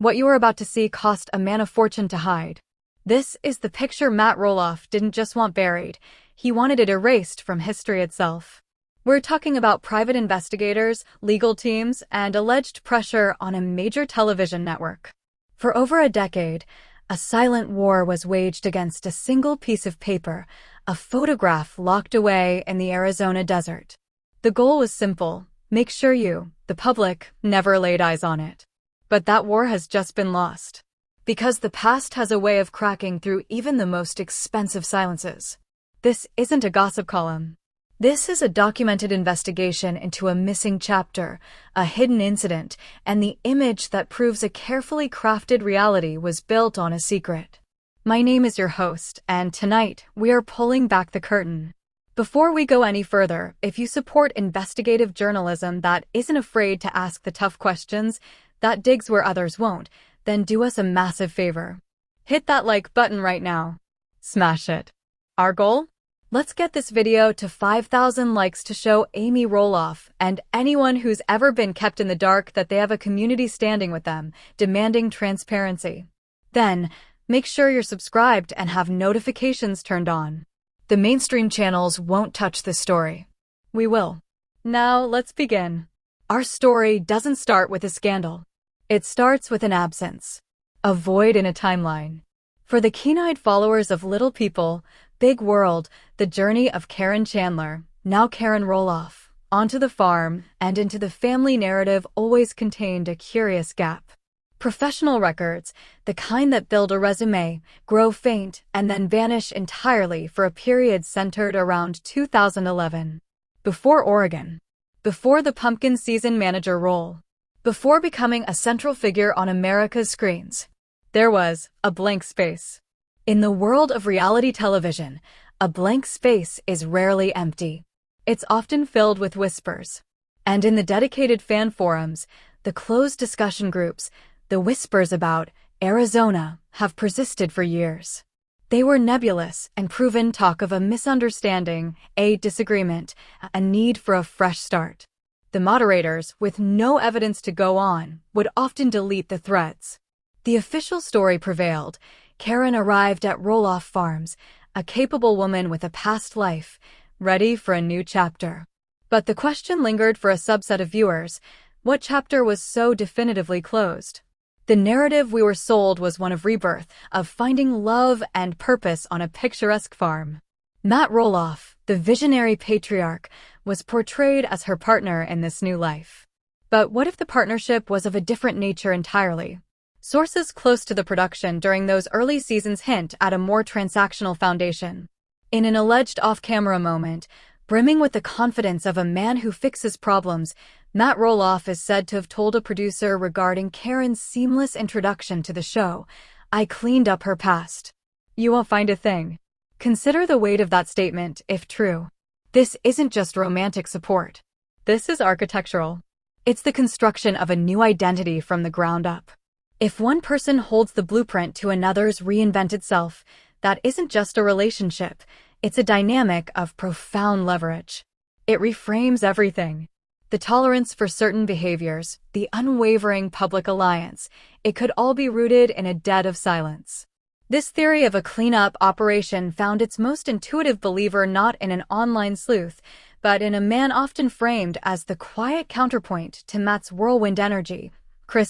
What you are about to see cost a man a fortune to hide. This is the picture Matt Rolloff didn't just want buried, he wanted it erased from history itself. We're talking about private investigators, legal teams, and alleged pressure on a major television network. For over a decade, a silent war was waged against a single piece of paper, a photograph locked away in the Arizona desert. The goal was simple: make sure you, the public, never laid eyes on it. But that war has just been lost. Because the past has a way of cracking through even the most expensive silences. This isn't a gossip column. This is a documented investigation into a missing chapter, a hidden incident, and the image that proves a carefully crafted reality was built on a secret. My name is your host, and tonight we are pulling back the curtain. Before we go any further, if you support investigative journalism that isn't afraid to ask the tough questions, that digs where others won't, then do us a massive favor. Hit that like button right now. Smash it. Our goal? Let's get this video to 5,000 likes to show Amy Rolloff and anyone who's ever been kept in the dark that they have a community standing with them, demanding transparency. Then, make sure you're subscribed and have notifications turned on. The mainstream channels won't touch this story. We will. Now, let's begin. Our story doesn't start with a scandal. It starts with an absence. A void in a timeline. For the keen-eyed followers of Little People, Big World, the journey of Karen Chandler, now Karen Rolloff, onto the farm and into the family narrative always contained a curious gap. Professional records, the kind that build a resume, grow faint, and then vanish entirely for a period centered around 2011. Before Oregon. Before the pumpkin season manager role. Before becoming a central figure on America's screens. There was a blank space. In the world of reality television, a blank space is rarely empty. It's often filled with whispers. And in the dedicated fan forums, the closed discussion groups, the whispers about Arizona have persisted for years. They were nebulous and proven talk of a misunderstanding, a disagreement, a need for a fresh start. The moderators, with no evidence to go on, would often delete the threads. The official story prevailed. Karen arrived at Rolloff Farms, a capable woman with a past life, ready for a new chapter. But the question lingered for a subset of viewers: what chapter was so definitively closed? The narrative we were sold was one of rebirth, of finding love and purpose on a picturesque farm. Matt Rolloff, the visionary patriarch, was portrayed as her partner in this new life. But what if the partnership was of a different nature entirely? Sources close to the production during those early seasons hint at a more transactional foundation. In an alleged off-camera moment, brimming with the confidence of a man who fixes problems, Matt Rolloff is said to have told a producer regarding Karen's seamless introduction to the show, "I cleaned up her past. You won't find a thing." Consider the weight of that statement, if true. This isn't just romantic support. This is architectural. It's the construction of a new identity from the ground up. If one person holds the blueprint to another's reinvented self, that isn't just a relationship, it's a dynamic of profound leverage. It reframes everything. The tolerance for certain behaviors, the unwavering public alliance, it could all be rooted in a debt of silence. This theory of a cleanup operation found its most intuitive believer not in an online sleuth, but in a man often framed as the quiet counterpoint to Matt's whirlwind energy,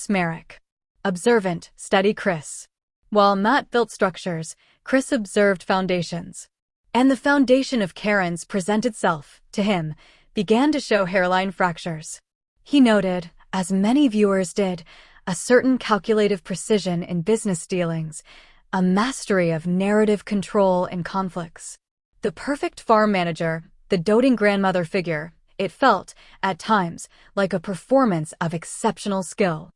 Marek. Observant, steady Chris. While Matt built structures, Chris observed foundations. And the foundation of Karen's presented self, to him, began to show hairline fractures. He noted, as many viewers did, a certain calculative precision in business dealings, a mastery of narrative control in conflicts. The perfect farm manager, the doting grandmother figure, it felt, at times, like a performance of exceptional skill.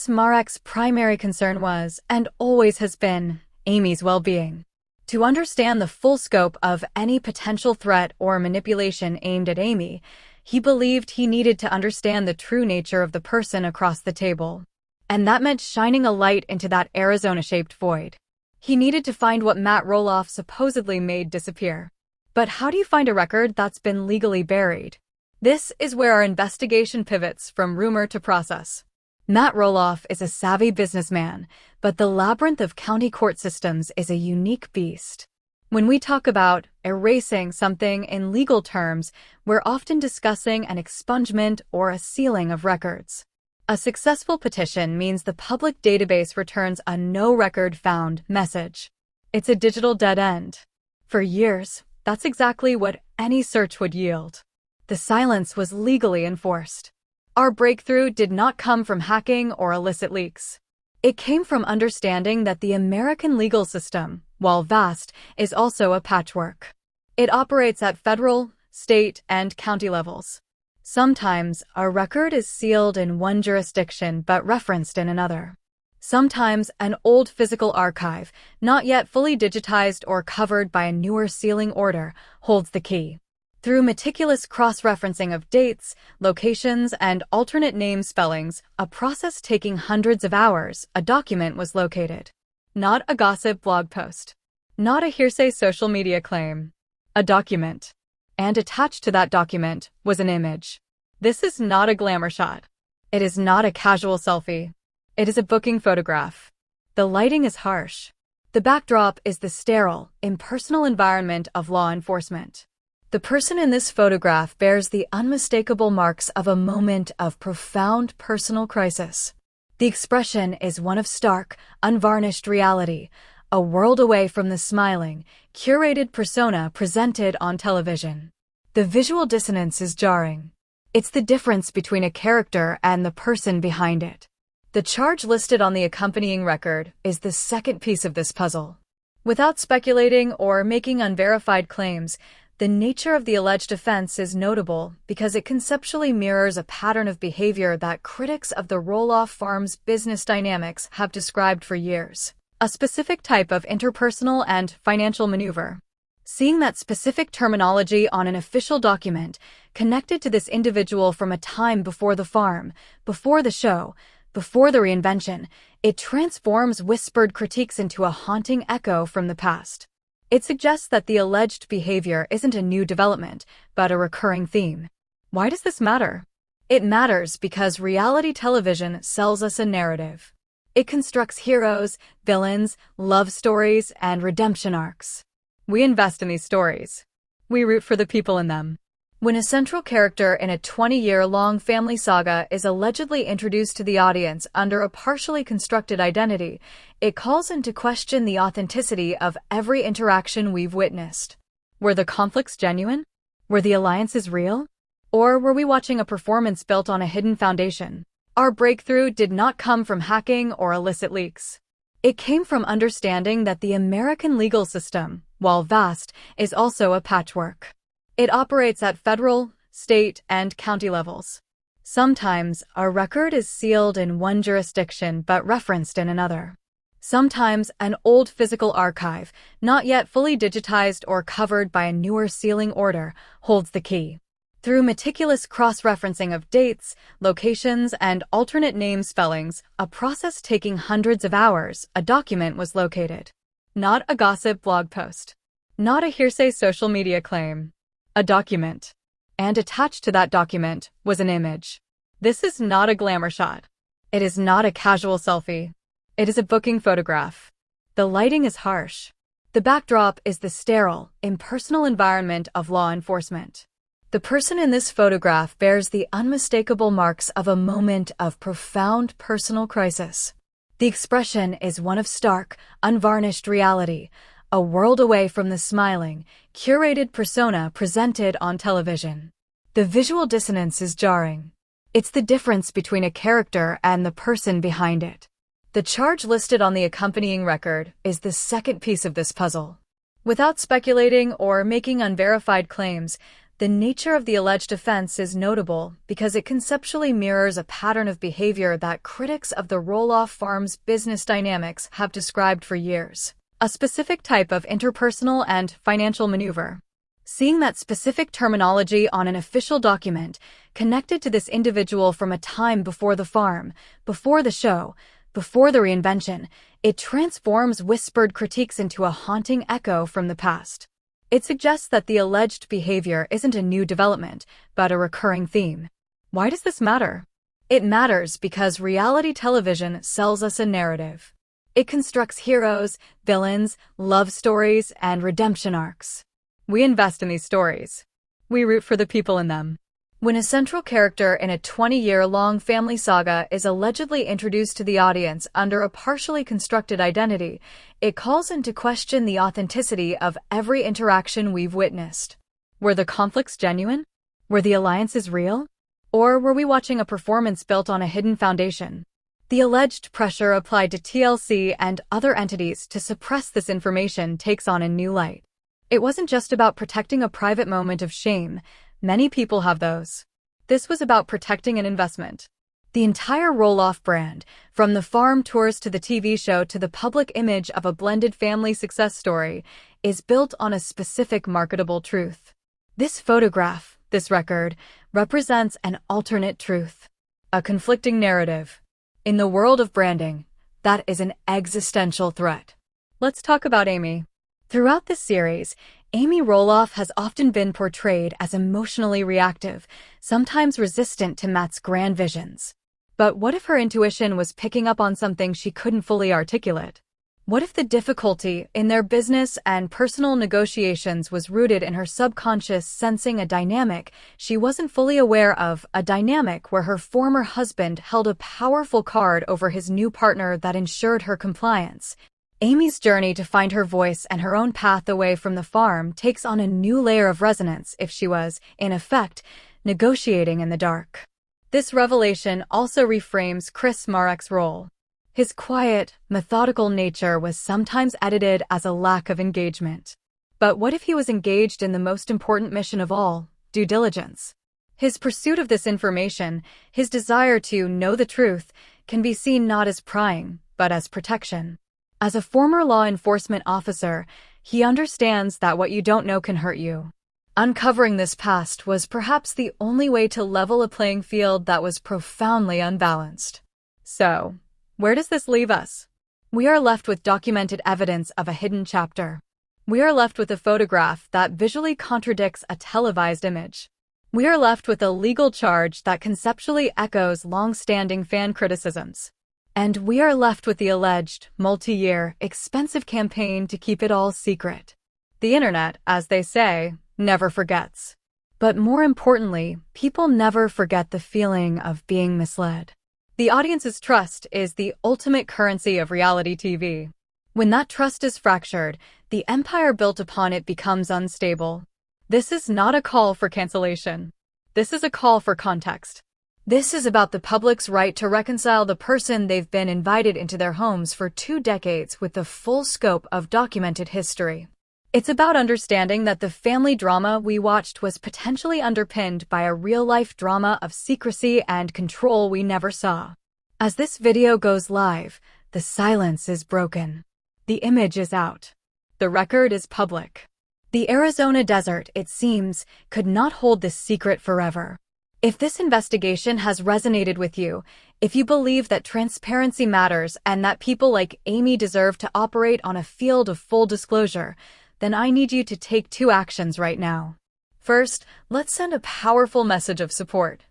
Marek's primary concern was, and always has been, Amy's well-being. To understand the full scope of any potential threat or manipulation aimed at Amy, he believed he needed to understand the true nature of the person across the table. And that meant shining a light into that Arizona-shaped void. He needed to find what Matt Rolloff supposedly made disappear. But how do you find a record that's been legally buried? This is where our investigation pivots from rumor to process. Matt Rolloff is a savvy businessman, but the labyrinth of county court systems is a unique beast. When we talk about erasing something in legal terms, we're often discussing an expungement or a sealing of records. A successful petition means the public database returns a no record found message. It's a digital dead end. For years, that's exactly what any search would yield. The silence was legally enforced. Our breakthrough did not come from hacking or illicit leaks. It came from understanding that the American legal system, while vast, is also a patchwork. It operates at federal, state, and county levels. Sometimes, a record is sealed in one jurisdiction but referenced in another. Sometimes, an old physical archive, not yet fully digitized or covered by a newer sealing order, holds the key. Through meticulous cross-referencing of dates, locations, and alternate name spellings, a process taking hundreds of hours, a document was located. Not a gossip blog post. Not a hearsay social media claim. A document. And attached to that document was an image. This is not a glamour shot. It is not a casual selfie. It is a booking photograph. The lighting is harsh. The backdrop is the sterile, impersonal environment of law enforcement. The person in this photograph bears the unmistakable marks of a moment of profound personal crisis. The expression is one of stark, unvarnished reality, a world away from the smiling, curated persona presented on television. The visual dissonance is jarring. It's the difference between a character and the person behind it. The charge listed on the accompanying record is the second piece of this puzzle. Without speculating or making unverified claims, the nature of the alleged offense is notable because it conceptually mirrors a pattern of behavior that critics of the Rolloff Farms business dynamics have described for years. A specific type of interpersonal and financial maneuver. Seeing that specific terminology on an official document connected to this individual from a time before the farm, before the show, before the reinvention, it transforms whispered critiques into a haunting echo from the past. It suggests that the alleged behavior isn't a new development, but a recurring theme. Why does this matter? It matters because reality television sells us a narrative. It constructs heroes, villains, love stories, and redemption arcs. We invest in these stories. We root for the people in them. When a central character in a 20-year-long family saga is allegedly introduced to the audience under a partially constructed identity, it calls into question the authenticity of every interaction we've witnessed. Were the conflicts genuine? Were the alliances real? Or were we watching a performance built on a hidden foundation? Our breakthrough did not come from hacking or illicit leaks. It came from understanding that the American legal system, while vast, is also a patchwork. It operates at federal, state, and county levels. Sometimes, a record is sealed in one jurisdiction but referenced in another. Sometimes, an old physical archive, not yet fully digitized or covered by a newer sealing order, holds the key. Through meticulous cross-referencing of dates, locations, and alternate name spellings, a process taking hundreds of hours, a document was located. Not a gossip blog post. Not a hearsay social media claim. A document. And attached to that document was an image. This is not a glamour shot. It is not a casual selfie. It is a booking photograph. The lighting is harsh. The backdrop is the sterile, impersonal environment of law enforcement. The person in this photograph bears the unmistakable marks of a moment of profound personal crisis. The expression is one of stark, unvarnished reality, a world away from the smiling, curated persona presented on television. The visual dissonance is jarring. It's the difference between a character and the person behind it. The charge listed on the accompanying record is the second piece of this puzzle. Without speculating or making unverified claims, the nature of the alleged offense is notable because it conceptually mirrors a pattern of behavior that critics of the Rolloff Farms business dynamics have described for years. A specific type of interpersonal and financial maneuver. Seeing that specific terminology on an official document connected to this individual from a time before the farm, before the show, before the reinvention, it transforms whispered critiques into a haunting echo from the past. It suggests that the alleged behavior isn't a new development, but a recurring theme. Why does this matter? It matters because reality television sells us a narrative. It constructs heroes, villains, love stories, and redemption arcs. We invest in these stories. We root for the people in them. When a central character in a 20-year-long family saga is allegedly introduced to the audience under a partially constructed identity, it calls into question the authenticity of every interaction we've witnessed. Were the conflicts genuine? Were the alliances real? Or were we watching a performance built on a hidden foundation? The alleged pressure applied to TLC and other entities to suppress this information takes on a new light. It wasn't just about protecting a private moment of shame. Many people have those. This was about protecting an investment. The entire Rolloff brand, from the farm tours to the TV show to the public image of a blended family success story, is built on a specific marketable truth. This photograph, this record, represents an alternate truth, a conflicting narrative. In the world of branding, that is an existential threat. Let's talk about Amy. Throughout this series, Amy Rolloff has often been portrayed as emotionally reactive, sometimes resistant to Matt's grand visions. But what if her intuition was picking up on something she couldn't fully articulate? What if the difficulty in their business and personal negotiations was rooted in her subconscious sensing a dynamic she wasn't fully aware of, a dynamic where her former husband held a powerful card over his new partner that ensured her compliance? Amy's journey to find her voice and her own path away from the farm takes on a new layer of resonance if she was, in effect, negotiating in the dark. This revelation also reframes Marek's role. His quiet, methodical nature was sometimes edited as a lack of engagement. But what if he was engaged in the most important mission of all, due diligence? His pursuit of this information, his desire to know the truth, can be seen not as prying, but as protection. As a former law enforcement officer, he understands that what you don't know can hurt you. Uncovering this past was perhaps the only way to level a playing field that was profoundly unbalanced. So, where does this leave us? We are left with documented evidence of a hidden chapter. We are left with a photograph that visually contradicts a televised image. We are left with a legal charge that conceptually echoes long-standing fan criticisms. And we are left with the alleged, multi-year, expensive campaign to keep it all secret. The internet, as they say, never forgets. But more importantly, people never forget the feeling of being misled. The audience's trust is the ultimate currency of reality TV. When that trust is fractured, the empire built upon it becomes unstable. This is not a call for cancellation. This is a call for context. This is about the public's right to reconcile the person they've been invited into their homes for 2 decades with the full scope of documented history. It's about understanding that the family drama we watched was potentially underpinned by a real-life drama of secrecy and control we never saw. As this video goes live, the silence is broken. The image is out. The record is public. The Arizona desert, it seems, could not hold this secret forever. If this investigation has resonated with you, if you believe that transparency matters and that people like Amy deserve to operate on a field of full disclosure, then I need you to take 2 actions right now. First, let's send a powerful message of support.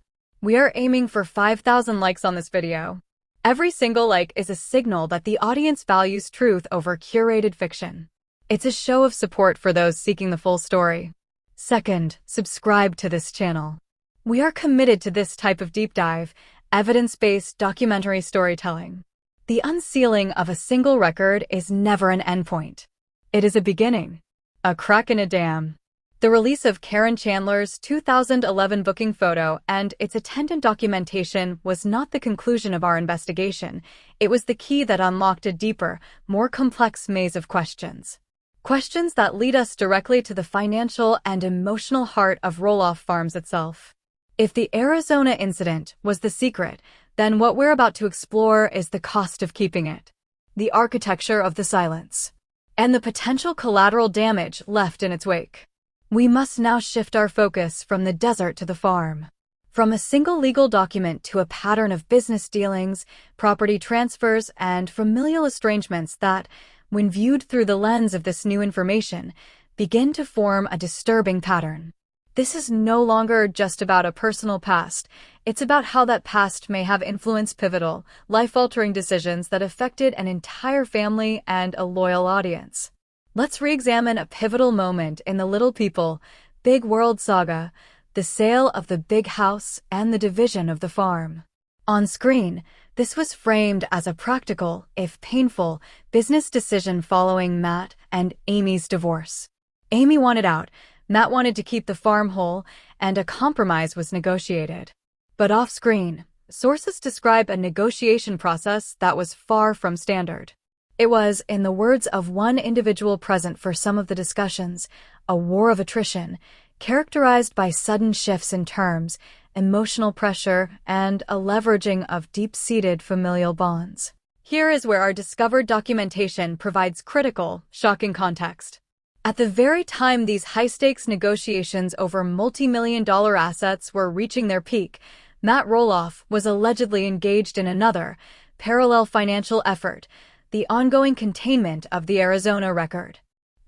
We are aiming for 5,000 likes on this video. Every single like is a signal that the audience values truth over curated fiction. It's a show of support for those seeking the full story. Second, subscribe to this channel. We are committed to this type of deep dive, evidence-based documentary storytelling. The unsealing of a single record is never an endpoint. It is a beginning, a crack in a dam. The release of Karen Chandler's 2011 booking photo and its attendant documentation was not the conclusion of our investigation. It was the key that unlocked a deeper, more complex maze of questions. Questions that lead us directly to the financial and emotional heart of Rolloff Farms itself. If the Arizona incident was the secret, then what we're about to explore is the cost of keeping it, the architecture of the silence, and the potential collateral damage left in its wake. We must now shift our focus from the desert to the farm. From a single legal document to a pattern of business dealings, property transfers, and familial estrangements that, when viewed through the lens of this new information, begin to form a disturbing pattern. This is no longer just about a personal past. It's about how that past may have influenced pivotal, life-altering decisions that affected an entire family and a loyal audience. Let's re-examine a pivotal moment in the Little People, Big World saga, the sale of the big house and the division of the farm. On screen, this was framed as a practical, if painful, business decision following Matt and Amy's divorce. Amy wanted out, Matt wanted to keep the farm whole, and a compromise was negotiated. But off-screen, sources describe a negotiation process that was far from standard. It was, in the words of one individual present for some of the discussions, a war of attrition, characterized by sudden shifts in terms, emotional pressure, and a leveraging of deep-seated familial bonds. Here is where our discovered documentation provides critical, shocking context. At the very time these high-stakes negotiations over multi-million-dollar assets were reaching their peak, Matt Rolloff was allegedly engaged in another, parallel financial effort, the ongoing containment of the Arizona record.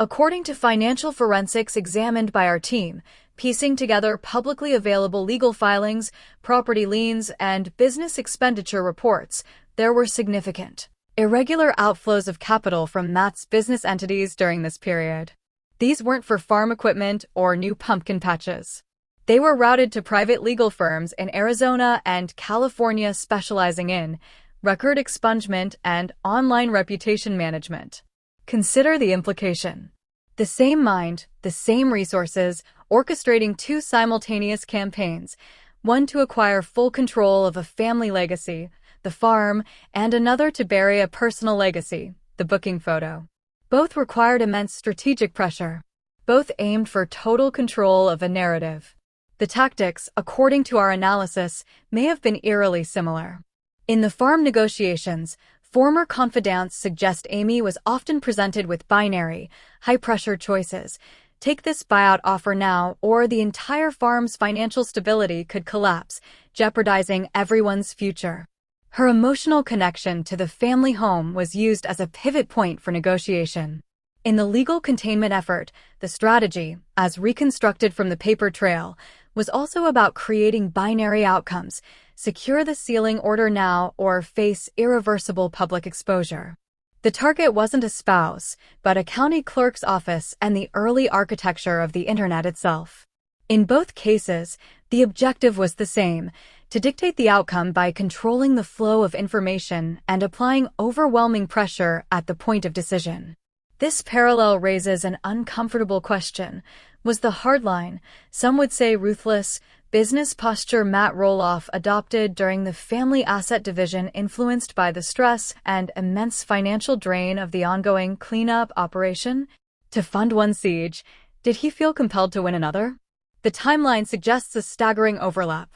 According to financial forensics examined by our team, piecing together publicly available legal filings, property liens, and business expenditure reports, there were significant, irregular outflows of capital from Matt's business entities during this period. These weren't for farm equipment or new pumpkin patches. They were routed to private legal firms in Arizona and California specializing in record expungement and online reputation management. Consider the implication. The same mind, the same resources, orchestrating two simultaneous campaigns, one to acquire full control of a family legacy, the farm, and another to bury a personal legacy, the booking photo. Both required immense strategic pressure. Both aimed for total control of a narrative. The tactics, according to our analysis, may have been eerily similar. In the farm negotiations, former confidants suggest Amy was often presented with binary, high-pressure choices. Take this buyout offer now, or the entire farm's financial stability could collapse, jeopardizing everyone's future. Her emotional connection to the family home was used as a pivot point for negotiation. In the legal containment effort, the strategy, as reconstructed from the paper trail, was also about creating binary outcomes: secure the sealing order now or face irreversible public exposure. The target wasn't a spouse, but a county clerk's office and the early architecture of the internet itself. In both cases, the objective was the same: to dictate the outcome by controlling the flow of information and applying overwhelming pressure at the point of decision. This parallel raises an uncomfortable question. Was the hardline, some would say ruthless, business posture Matt Rolloff adopted during the family asset division influenced by the stress and immense financial drain of the ongoing cleanup operation? To fund one siege, did he feel compelled to win another? The timeline suggests a staggering overlap.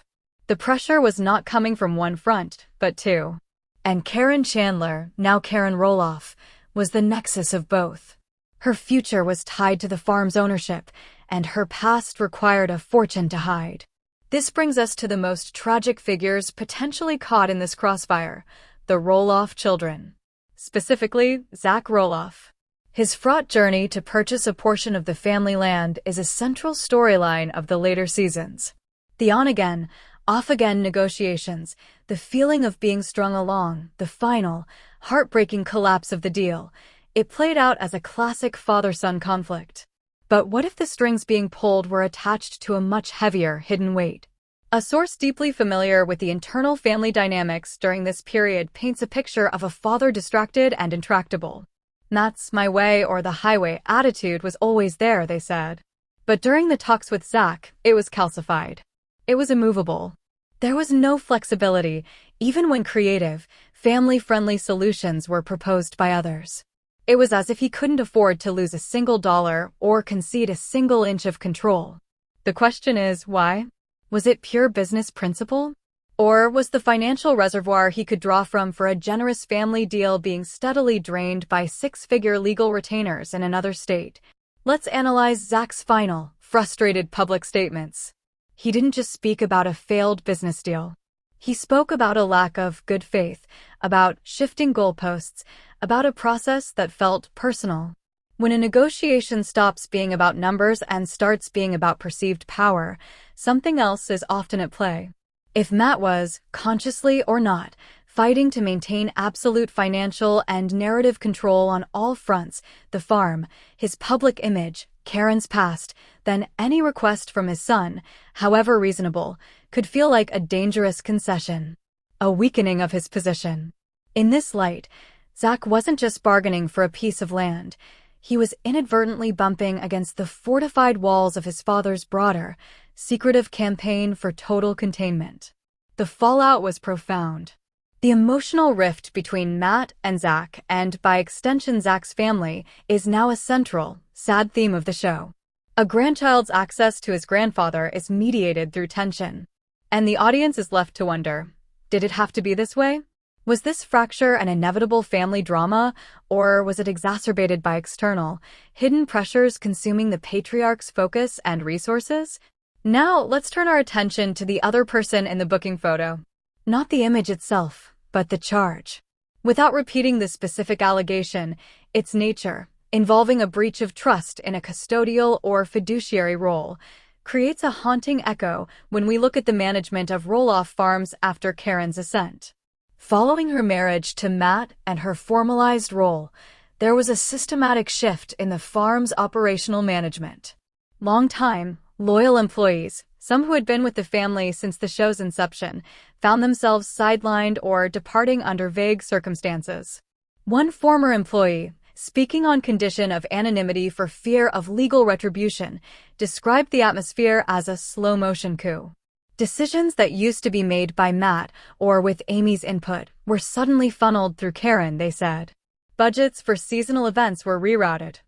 The pressure was not coming from one front, but two. And Karen Chandler, now Karen Rolloff, was the nexus of both. Her future was tied to the farm's ownership, and her past required a fortune to hide. This brings us to the most tragic figures potentially caught in this crossfire: the Rolloff children. Specifically, Zach Rolloff. His fraught journey to purchase a portion of the family land is a central storyline of the later seasons. The on-again, off-again negotiations, the feeling of being strung along, the final, heartbreaking collapse of the deal, it played out as a classic father-son conflict. But what if the strings being pulled were attached to a much heavier, hidden weight? A source deeply familiar with the internal family dynamics during this period paints a picture of a father distracted and intractable. That's my way or the highway attitude was always there, they said. But during the talks with Zach, it was calcified. It was immovable. There was no flexibility, even when creative, family-friendly solutions were proposed by others. It was as if he couldn't afford to lose a single dollar or concede a single inch of control. The question is, why? Was it pure business principle? Or was the financial reservoir he could draw from for a generous family deal being steadily drained by six-figure legal retainers in another state? Let's analyze Zach's final, frustrated public statements. He didn't just speak about a failed business deal. He spoke about a lack of good faith, about shifting goalposts, about a process that felt personal. When a negotiation stops being about numbers and starts being about perceived power, something else is often at play. If Matt was, consciously or not, fighting to maintain absolute financial and narrative control on all fronts, the farm, his public image, Karen's past, then any request from his son, however reasonable, could feel like a dangerous concession, a weakening of his position. In this light, Zach wasn't just bargaining for a piece of land. He was inadvertently bumping against the fortified walls of his father's broader, secretive campaign for total containment. The fallout was profound. The emotional rift between Matt and Zach, and by extension Zach's family, is now a central, sad theme of the show. A grandchild's access to his grandfather is mediated through tension. And the audience is left to wonder, did it have to be this way? Was this fracture an inevitable family drama, or was it exacerbated by external, hidden pressures consuming the patriarch's focus and resources? Now, let's turn our attention to the other person in the booking photo. Not the image itself, but the charge. Without repeating the specific allegation, its nature, involving a breach of trust in a custodial or fiduciary role, creates a haunting echo when we look at the management of Rolloff farms after Karen's ascent. Following her marriage to Matt and her formalized role, there was a systematic shift in the farm's operational management. Long-time, loyal employees, some who had been with the family since the show's inception, found themselves sidelined or departing under vague circumstances. One former employee, speaking on condition of anonymity for fear of legal retribution, described the atmosphere as a slow-motion coup. Decisions that used to be made by Matt, or with Amy's input, were suddenly funneled through Karen, they said. Budgets for seasonal events were rerouted.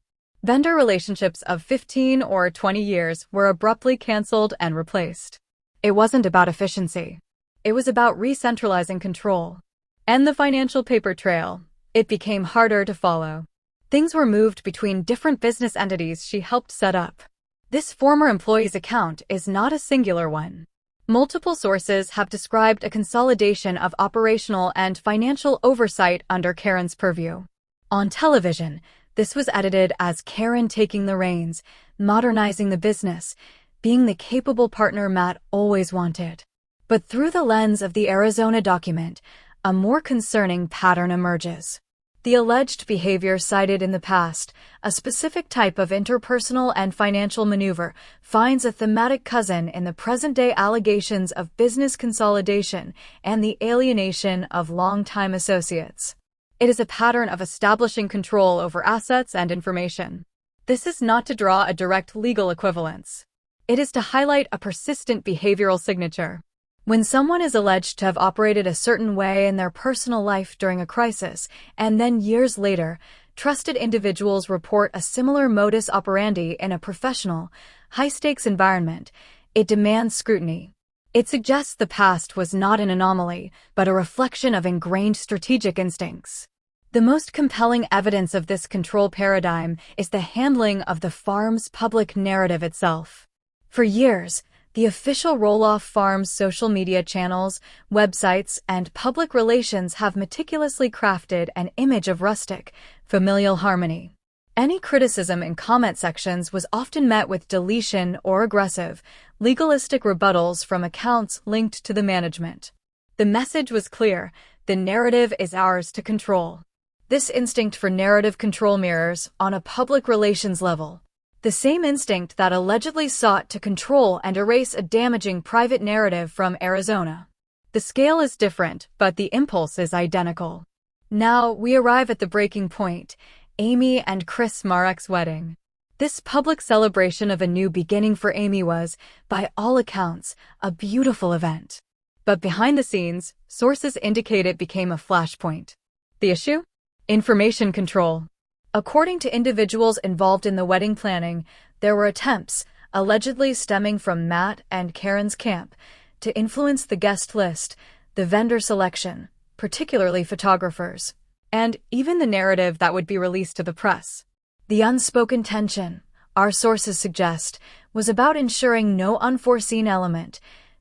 Vendor relationships of 15 or 20 years were abruptly canceled and replaced. It wasn't about efficiency. It was about re-centralizing control. And the financial paper trail. It became harder to follow. Things were moved between different business entities she helped set up. This former employee's account is not a singular one. Multiple sources have described a consolidation of operational and financial oversight under Karen's purview. On television, this was edited as Karen taking the reins, modernizing the business, being the capable partner Matt always wanted. But through the lens of the Arizona document, a more concerning pattern emerges. The alleged behavior cited in the past, a specific type of interpersonal and financial maneuver, finds a thematic cousin in the present-day allegations of business consolidation and the alienation of longtime associates. It is a pattern of establishing control over assets and information. This is not to draw a direct legal equivalence. It is to highlight a persistent behavioral signature. When someone is alleged to have operated a certain way in their personal life during a crisis, and then years later, trusted individuals report a similar modus operandi in a professional, high-stakes environment, it demands scrutiny. It suggests the past was not an anomaly, but a reflection of ingrained strategic instincts. The most compelling evidence of this control paradigm is the handling of the farm's public narrative itself. For years, the official Rolloff Farms social media channels, websites, and public relations have meticulously crafted an image of rustic, familial harmony. Any criticism in comment sections was often met with deletion or aggressive, legalistic rebuttals from accounts linked to the management. The message was clear: the narrative is ours to control. This instinct for narrative control mirrors, on a public relations level, the same instinct that allegedly sought to control and erase a damaging private narrative from Arizona. The scale is different, but the impulse is identical. Now we arrive at the breaking point: Amy and Chris Marek's wedding. This public celebration of a new beginning for Amy was, by all accounts, a beautiful event. But behind the scenes, sources indicate it became a flashpoint. The issue? Information control. According to individuals involved in the wedding planning, there were attempts, allegedly stemming from Matt and Karen's camp, to influence the guest list, the vendor selection, particularly photographers, and even the narrative that would be released to the press. The unspoken tension, our sources suggest, was about ensuring no unforeseen element,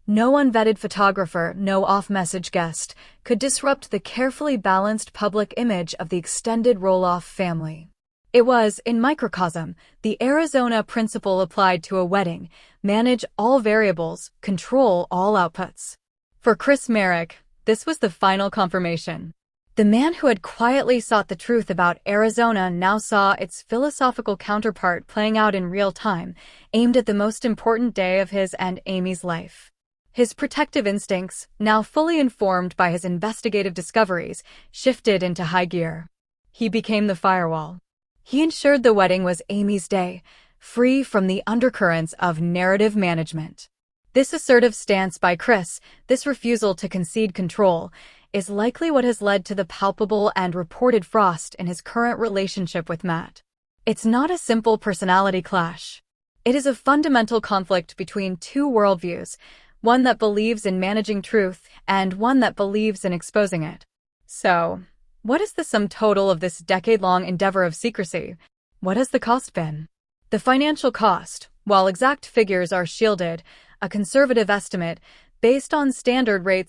no unvetted photographer, no off-message guest, could disrupt the carefully balanced public image of the extended Rolloff family. It was, in microcosm, the Arizona principle applied to a wedding: manage all variables, control all outputs. For Chris Marek, this was the final confirmation. The man who had quietly sought the truth about Arizona now saw its philosophical counterpart playing out in real time, aimed at the most important day of his and Amy's life. His protective instincts, now fully informed by his investigative discoveries, shifted into high gear. He became the firewall. He ensured the wedding was Amy's day, free from the undercurrents of narrative management. This assertive stance by Chris, this refusal to concede control, is likely what has led to the palpable and reported frost in his current relationship with Matt. It's not a simple personality clash. It is a fundamental conflict between two worldviews, one that believes in managing truth and one that believes in exposing it. So, what is the sum total of this decade-long endeavor of secrecy? What has the cost been? The financial cost, while exact figures are shielded, a conservative estimate, based on standard rates